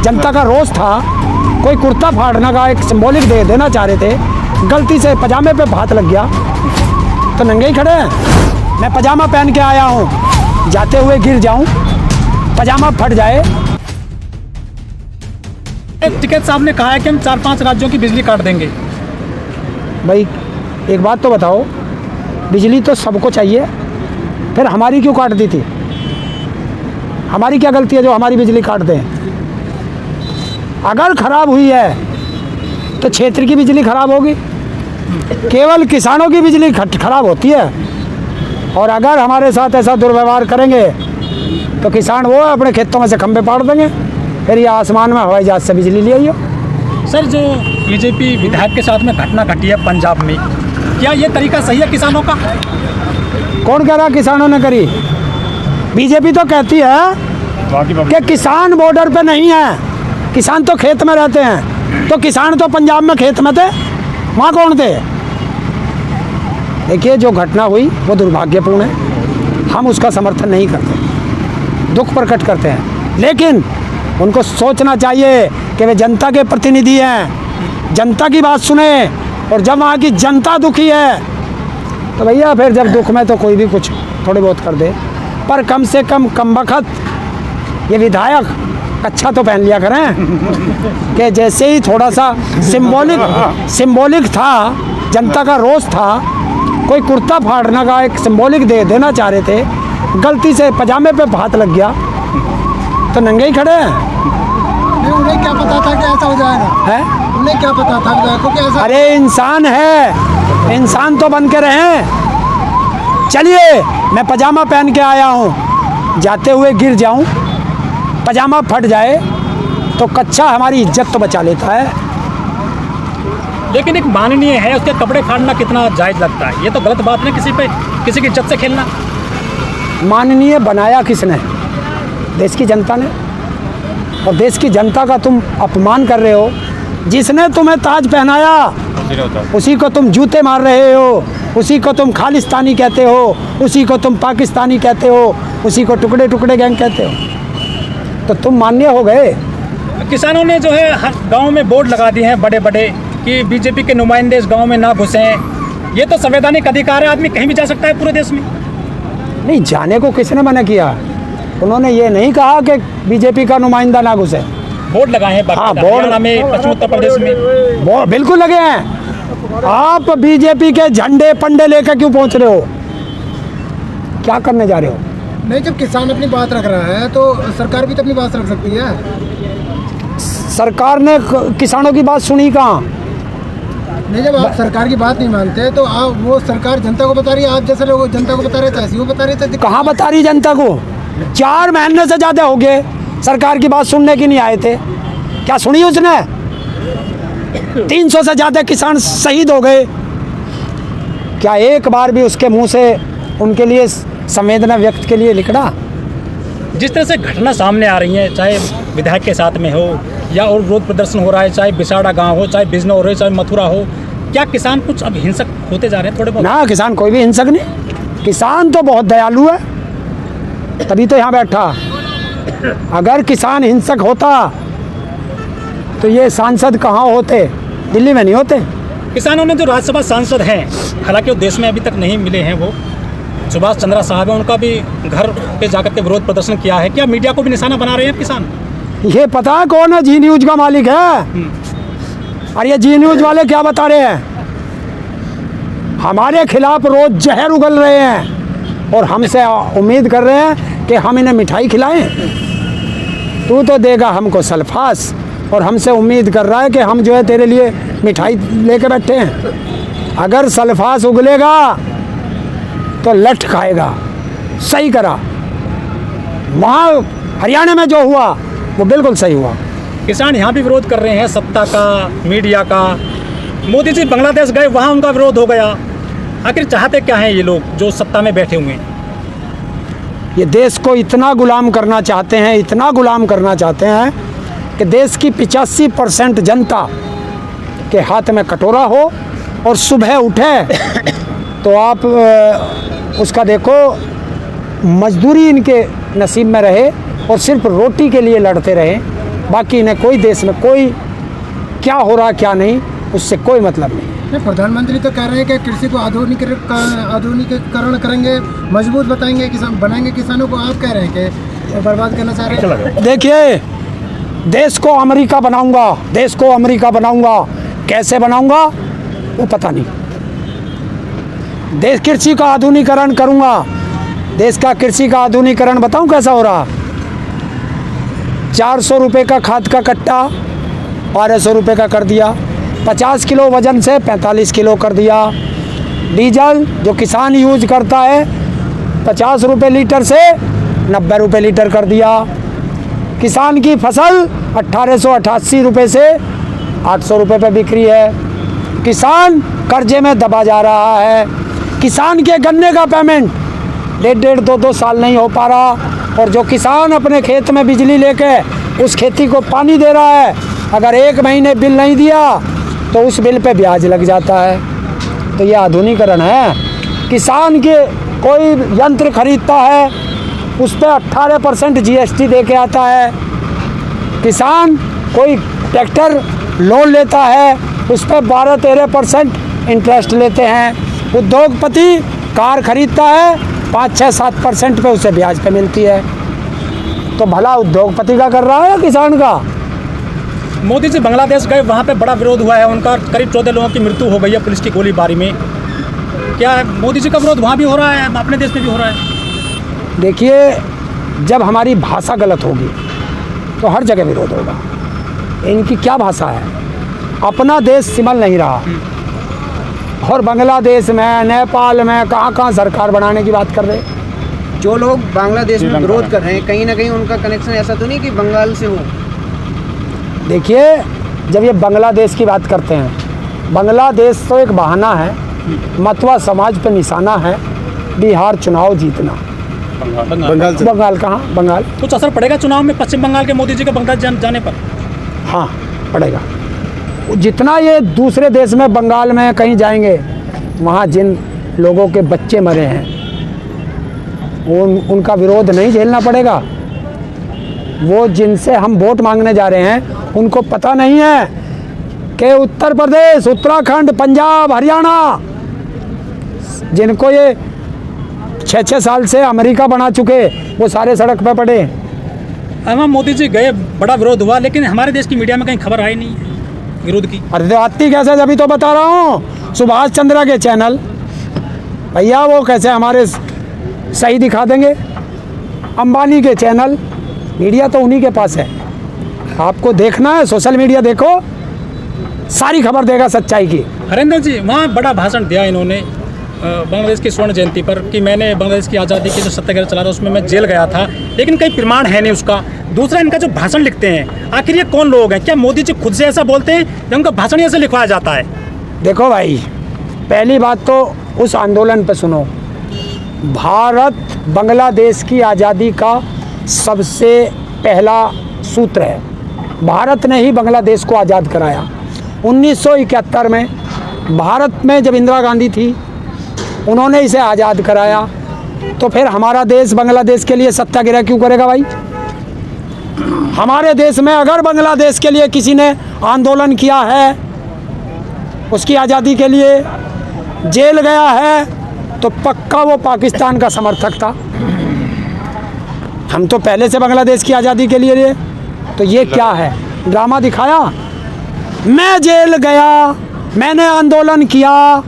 जनता का रोष था, कोई कुर्ता फाड़ने का एक सिंबॉलिक दे देना चाह रहे थे, गलती से पजामे पे हाथ लग गया तो नंगे ही खड़े हैं। मैं पजामा पहन के आया हूँ, जाते हुए गिर जाऊँ, पजामा फट जाए। टिकैत साहब ने कहा है कि हम 4-5 राज्यों की बिजली काट देंगे। भाई एक बात तो बताओ, बिजली तो सबको चाहिए, फिर हमारी क्यों काट दी थी? हमारी क्या गलती है जो हमारी बिजली काट दें? अगर खराब हुई है तो क्षेत्र की बिजली खराब होगी, केवल किसानों की बिजली खराब होती है। और अगर हमारे साथ ऐसा दुर्व्यवहार करेंगे तो किसान वो अपने खेतों में से खंभे पाड़ देंगे, फिर ये आसमान में हवाई जहाज से बिजली ले आइयो। सर, जो बीजेपी विधायक के साथ में घटना घटी है पंजाब में, क्या ये तरीका सही है किसानों का? कौन कह रहा किसानों ने करी? बीजेपी तो कहती है कि किसान बॉर्डर पे नहीं है, किसान तो खेत में रहते हैं। तो किसान तो पंजाब में खेत में थे, वहाँ कौन थे? देखिए, जो घटना हुई वो दुर्भाग्यपूर्ण है, हम उसका समर्थन नहीं करते, दुख प्रकट करते हैं, लेकिन उनको सोचना चाहिए कि वे जनता के प्रतिनिधि हैं, जनता की बात सुने। और जब वहाँ की जनता दुखी है तो भैया फिर जब दुख में तो कोई भी कुछ थोड़े बहुत कर दे, पर कम से कम वक्त ये विधायक अच्छा तो पहन लिया करें कि जैसे ही थोड़ा सा सिंबॉलिक था, जनता का रोष था, कोई कुर्ता फाड़ने का एक सिंबॉलिक दे देना चाह रहे थे, गलती से पजामे पे हाथ लग गया तो नंगे ही खड़े हैं। उन्हें क्या पता था कि ऐसा हो जाएगा? है? उन्हें क्या पता था विधायकों कि ऐसा? अरे इंसान है, इंसान तो बन के रहें। चलिए, मैं पजामा पहन के आया हूँ, जाते हुए गिर जाऊँ, पजामा फट जाए तो कच्चा हमारी इज्जत तो बचा लेता है। लेकिन एक माननीय है, उसके कपड़े फाड़ना कितना जायज़ लगता है? ये तो गलत बात है, किसी की इज्जत से खेलना। माननीय बनाया किसने? देश की जनता ने। और देश की जनता का तुम अपमान कर रहे हो। जिसने तुम्हें ताज पहनाया उसी को तुम जूते मार रहे हो, उसी को तुम खालिस्तानी कहते हो, उसी को तुम पाकिस्तानी कहते हो, उसी को टुकड़े टुकड़े गैंग कहते हो। तो तुम मान्य हो गए। किसानों ने जो है हर गाँव में बोर्ड लगा दिए हैं बड़े बड़े कि बीजेपी के नुमाइंदे इस गाँव में ना घुसें। ये तो संवैधानिक अधिकार है, आदमी कहीं भी जा सकता है पूरे देश में। नहीं, जाने को किसने मना किया? उन्होंने ये नहीं कहा कि बीजेपी का नुमाइंदा ना घुसे। बोर्ड लगाए हैं, हाँ, बोर्ड में, पश्चिम उत्तर प्रदेश में बोर्ड बिल्कुल लगे हैं। आप बीजेपी के झंडे पंडे लेकर क्यों पहुंच रहे हो? क्या करने जा रहे हो? नहीं, जब किसान अपनी बात रख रहा है तो सरकार भी तो अपनी बात रख सकती है। सरकार ने किसानों की बात सुनी कहाँ? नहीं, जब आप सरकार की बात नहीं मानते तो आप वो सरकार जनता को बता रही है, आप जैसे लोग जनता को बता रहे थे ऐसे वो बता रहे थे। कहाँ बता रही जनता को? 4 महीने से ज़्यादा हो गए सरकार की बात सुनने की नहीं आए थे। क्या सुनी उसने? 300 से ज़्यादा किसान शहीद हो गए। क्या एक बार भी उसके मुंह से उनके लिए संवेदना व्यक्त के लिए निकला? जिस तरह से घटना सामने आ रही है, चाहे विधायक के साथ में हो या और विरोध प्रदर्शन हो रहा है, चाहे बिसाड़ा गांव हो, चाहे बिजनौर हो रही, चाहे मथुरा हो, क्या किसान कुछ अब हिंसक होते जा रहे हैं थोड़े बहुत? ना, किसान कोई भी हिंसक नहीं। किसान तो बहुत दयालु है, तभी तो यहाँ बैठा। अगर किसान हिंसक होता तो ये सांसद कहाँ होते? दिल्ली में नहीं होते। किसानों ने जो राज्यसभा सांसद हैं, हालांकि वो देश में अभी तक नहीं मिले हैं, वो सुभाष चंद्रा साहब है, उनका भी घर पे जाकर के विरोध प्रदर्शन किया है। क्या मीडिया को भी निशाना बना रहे हैं किसान? ये पता है कौन है जी न्यूज का मालिक है? और ये जी न्यूज वाले क्या बता रहे हैं? हमारे खिलाफ रोज जहर उगल रहे हैं और हमसे उम्मीद कर रहे हैं कि हम इन्हें मिठाई खिलाएं। तू तो देगा हमको सल्फास और हमसे उम्मीद कर रहा है कि हम जो है तेरे लिए मिठाई लेके बैठे हैं। अगर सल्फास उगलेगा तो लठ खाएगा। सही करा। वहाँ हरियाणा में जो हुआ वो बिल्कुल सही हुआ। किसान यहाँ भी विरोध कर रहे हैं, सत्ता का, मीडिया का। मोदी जी बांग्लादेश गए, वहाँ उनका विरोध हो गया। आखिर चाहते क्या हैं ये लोग जो सत्ता में बैठे हुए हैं? ये देश को इतना गुलाम करना चाहते हैं, इतना गुलाम करना चाहते हैं कि देश की 85% जनता के हाथ में कटोरा हो और सुबह उठे तो आप उसका देखो मजदूरी इनके नसीब में रहे और सिर्फ रोटी के लिए लड़ते रहे। बाकी इन्हें कोई देश में कोई क्या हो रहा क्या नहीं उससे कोई मतलब नहीं। नहीं, प्रधानमंत्री तो कह रहे हैं कि कृषि को आधुनिकीकरण करेंगे, मजबूत बताएंगे, किसान बनाएंगे किसानों को। आप कह रहे हैं कि बर्बाद करना चाह रहे हैं। देखिए, देश को अमेरिका बनाऊंगा, देश को अमेरिका बनाऊंगा, कैसे बनाऊंगा वो पता नहीं। देश कृषि का आधुनिकीकरण करूंगा, देश का कृषि का आधुनिकीकरण बताऊं कैसा हो रहा। 400 रुपये का खाद का कट्टा 1200 रुपये का कर दिया, 50 किलो वजन से 45 किलो कर दिया। डीजल जो किसान यूज करता है 50 रुपये लीटर से 90 रुपये लीटर कर दिया। किसान की फसल 1888 रुपये से 800 रुपये पे बिक्री है। किसान कर्जे में दबा जा रहा है। किसान के गन्ने का पेमेंट 1.5 2 साल नहीं हो पा रहा। और जो किसान अपने खेत में बिजली लेके उस खेती को पानी दे रहा है, अगर 1 महीने बिल नहीं दिया तो उस बिल पे ब्याज लग जाता है। तो ये आधुनिकीकरण है। किसान के कोई यंत्र खरीदता है उस पर 18% GST दे के आता है। किसान कोई ट्रैक्टर लोन लेता है उस पर 12-13% इंटरेस्ट लेते हैं। उद्योगपति कार खरीदता है 5-6-7% पे उसे ब्याज पे मिलती है। तो भला उद्योगपति का कर रहा है या किसान का? मोदी जी बांग्लादेश गए, वहाँ पे बड़ा विरोध हुआ है उनका, करीब 14 लोगों की मृत्यु हो गई है पुलिस की गोलीबारी में। क्या मोदी जी का विरोध वहाँ भी हो रहा है, अपने देश में भी हो रहा है? देखिए, जब हमारी भाषा गलत होगी तो हर जगह विरोध होगा। इनकी क्या भाषा है? अपना देश सिमल नहीं रहा और बांग्लादेश में, नेपाल में कहाँ सरकार बनाने की बात कर रहे। जो लोग बांग्लादेश में विरोध कर रहे हैं, कहीं ना कहीं उनका कनेक्शन ऐसा तो नहीं कि बंगाल से हो? देखिए, जब ये बांग्लादेश की बात करते हैं, बांग्लादेश तो एक बहाना है, मतवा समाज पर निशाना है। बिहार चुनाव जीतना, बंगाल कहाँ? बंगाल कुछ असर पड़ेगा चुनाव में पश्चिम बंगाल के मोदी जी के बांग्लादेश जाने पर? हाँ, पड़ेगा। जितना ये दूसरे देश में, बंगाल में कहीं जाएंगे, वहाँ जिन लोगों के बच्चे मरे हैं उनका विरोध नहीं झेलना पड़ेगा। वो जिनसे हम वोट मांगने जा रहे हैं उनको पता नहीं है कि उत्तर प्रदेश, उत्तराखंड, पंजाब, हरियाणा, जिनको ये 6-6 साल से अमेरिका बना चुके, वो सारे सड़क पर पड़े। हम मोदी जी गए, बड़ा विरोध हुआ, लेकिन हमारे देश की मीडिया में कहीं खबर आई नहीं है विरोध की। अरे तो आती कैसे? अभी तो बता रहा हूँ, सुभाष चंद्रा के चैनल भैया वो कैसे हमारे सही दिखा देंगे। अंबानी के चैनल, मीडिया तो उन्हीं के पास है। आपको देखना है, सोशल मीडिया देखो, सारी खबर देगा सच्चाई की। हरेंद्र जी, वहाँ बड़ा भाषण दिया इन्होंने बांग्लादेश की स्वर्ण जयंती पर कि मैंने बांग्लादेश की आज़ादी की जो सत्याग्रह चला था उसमें मैं जेल गया था, लेकिन कई प्रमाण है नहीं उसका। दूसरा, इनका जो भाषण लिखते हैं, आखिर ये कौन लोग हैं? क्या मोदी जी खुद से ऐसा बोलते हैं या उनका भाषण ऐसे लिखवाया जाता है? देखो भाई, पहली बात तो उस आंदोलन पे सुनो। भारत बांग्लादेश की आज़ादी का सबसे पहला सूत्र है। भारत ने ही बांग्लादेश को आज़ाद कराया। 1971 में भारत में जब इंदिरा गांधी थी, उन्होंने इसे आज़ाद कराया। तो फिर हमारा देश बांग्लादेश के लिए सत्याग्रह क्यों करेगा भाई? हमारे देश में अगर बांग्लादेश के लिए किसी ने आंदोलन किया है, उसकी आज़ादी के लिए जेल गया है, तो पक्का वो पाकिस्तान का समर्थक था। हम तो पहले से बांग्लादेश की आज़ादी के लिए रहे। तो ये क्या है? ड्रामा दिखाया। मैं जेल गया, मैंने आंदोलन किया,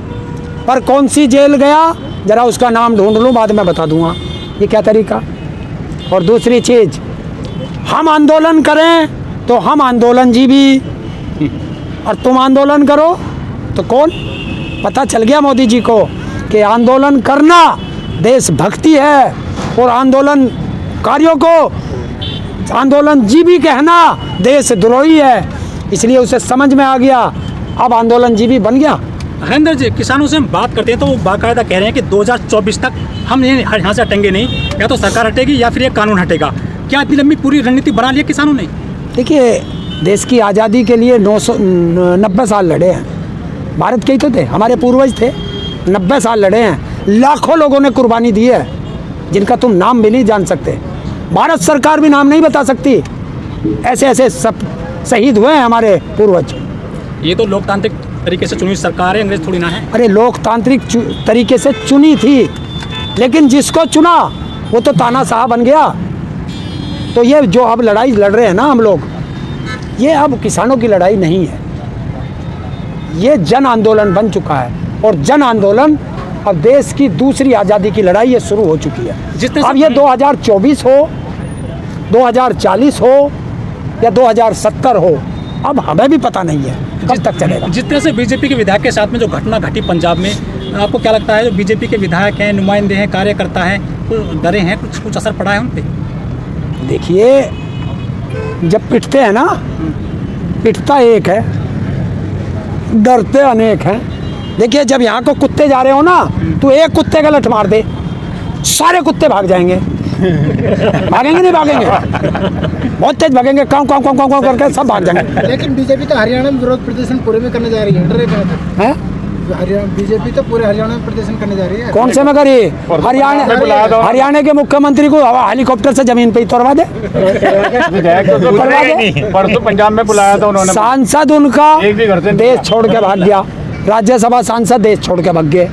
पर कौन सी जेल गया ज़रा उसका नाम ढूंढ लूँ, बाद में बता दूंगा। ये क्या तरीका? और दूसरी चीज़, हम आंदोलन करें तो हम आंदोलनजीवी, और तुम आंदोलन करो तो कौन? पता चल गया मोदी जी को कि आंदोलन करना देशभक्ति है और आंदोलनकारियों को आंदोलनजीवी कहना देशद्रोही है। इसलिए उसे समझ में आ गया, अब आंदोलनजीवी बन गया। हरेंद्र जी, किसानों से हम बात करते हैं तो वो बाकायदा कह रहे हैं कि 2024 तक हम यहाँ से हटेंगे नहीं, या तो सरकार हटेगी या फिर ये कानून हटेगा। क्या इतनी लंबी पूरी रणनीति बना ली है किसानों ने? देखिए, देश की आज़ादी के लिए 90 साल लड़े हैं। भारत के ही तो थे, हमारे पूर्वज थे। 90 साल लड़े हैं, लाखों लोगों ने कुर्बानी दी है, जिनका तुम नाम भी नहीं जान सकते। भारत सरकार भी नाम नहीं बता सकती। ऐसे ऐसे सब शहीद हुए हैं हमारे पूर्वज। ये तो लोकतांत्रिक तरीके से चुनी सरकार है, अंग्रेज थोड़ी ना है। अरे लोकतांत्रिक तरीके से चुनी थी, लेकिन जिसको चुना वो तो तानाशाह बन गया। तो ये जो अब लड़ाई लड़ रहे हैं ना हम लोग, ये अब किसानों की लड़ाई नहीं है, ये जन आंदोलन बन चुका है। और जन आंदोलन अब देश की दूसरी आज़ादी की लड़ाई ये शुरू हो चुकी है। अब ये 2024 हो, 2040 हो या 2070 हो, अब हमें भी पता नहीं है कब तक चलेगा। जिस तरह से बीजेपी के विधायक के साथ में जो घटना घटी पंजाब में, आपको क्या लगता है जो बीजेपी के विधायक हैं, नुमाइंदे हैं, कार्यकर्ता हैं, कुछ डरे हैं, कुछ असर पड़ा है उन पे? देखिए, जब पिटते हैं ना, पिटता एक है, डरते अनेक हैं। देखिए, जब यहाँ को कुत्ते जा रहे हो ना, तो एक कुत्ते का लठ मार दे, सारे कुत्ते भाग जाएंगे। भागेंगे नहीं भागेंगे, बहुत तेज भागेंगे, काँव काँव काँव काँव करके सब भाग जाएंगे। लेकिन बीजेपी तो हरियाणा में विरोध प्रदर्शन पूरे में करने जा रही है, डरे कहाँ हैं? बीजेपी तो पूरे हरियाणा में प्रदर्शन करने जा रही है। कौन से में करी? हरियाणा के मुख्यमंत्री को हेलीकॉप्टर से जमीन पे ही तोड़वा दे। परसों पंजाब में बुलाया था उन्होंने, सांसद उनका एक भी घर से देश छोड़ के भाग गया, राज्यसभा सांसद देश छोड़ के भाग गए,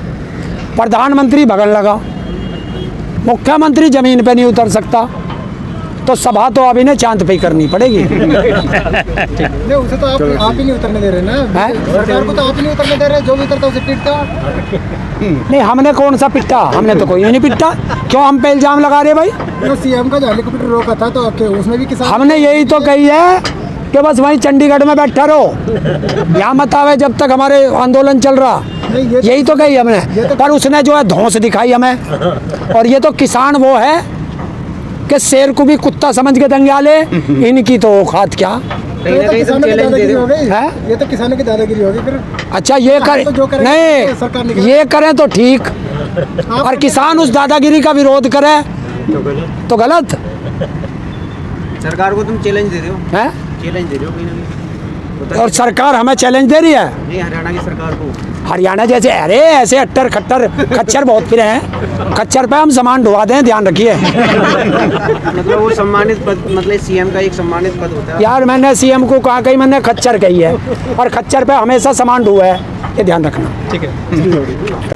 प्रधानमंत्री भगन लगा, मुख्यमंत्री जमीन पे नहीं उतर सकता, तो सभा तो अभी ने चांद पे ही करनी पड़ेगी। नहीं, उसे तो आप ही नहीं उतरने दे रहे ना, सरकार को तो आप ही नहीं उतरने दे रहे, जो भी उतरता उसे पीटता। नहीं, हमने कौन सा पिटा? हमने तो कोई नहीं पिटा। क्यों हम पे इल्जाम लगा रहे भाई? सीएम का जो हेलीकॉप्टर रोका था, तो उसमें भी किसान, हमने यही तो कही है कि बस वहीं चंडीगढ़ में बैठा रहो, यहाँ मत आवे जब तक हमारे आंदोलन चल रहा। यही तो कही हमने, पर उसने जो है धौंस दिखाई हमें। और ये तो किसान वो है कि शेर को भी कुत्ता समझ के दंगाले, इनकी तो औकात क्या। कहीं ना कहीं तुम चैलेंज दे रहे हो। है? ये तो किसानों की दादागिरी होगी फिर। अच्छा, ये कर नहीं, ये करें तो ठीक, और किसान उस दादागिरी का विरोध करे तो गलत। सरकार को तुम चैलेंज दे रहे हो, है? चैलेंज दे रहे हो कहीं ना कहीं। और सरकार हमें चैलेंज दे रही है? नहीं, हरियाणा की सरकार को। हरियाणा जैसे, अरे ऐसे अट्टर खट्टर खच्चर बहुत फिरे हैं, खच्चर पे हम सामान ढुआ दें, ध्यान रखिए। मतलब वो सम्मानित पद, मतलब सीएम का एक सम्मानित पद होता है। यार, मैंने सीएम को कहा, कहीं मैंने खच्चर कही है, और खच्चर पे हमेशा सामान ढुआ है, ये ध्यान रखना। ठीक है।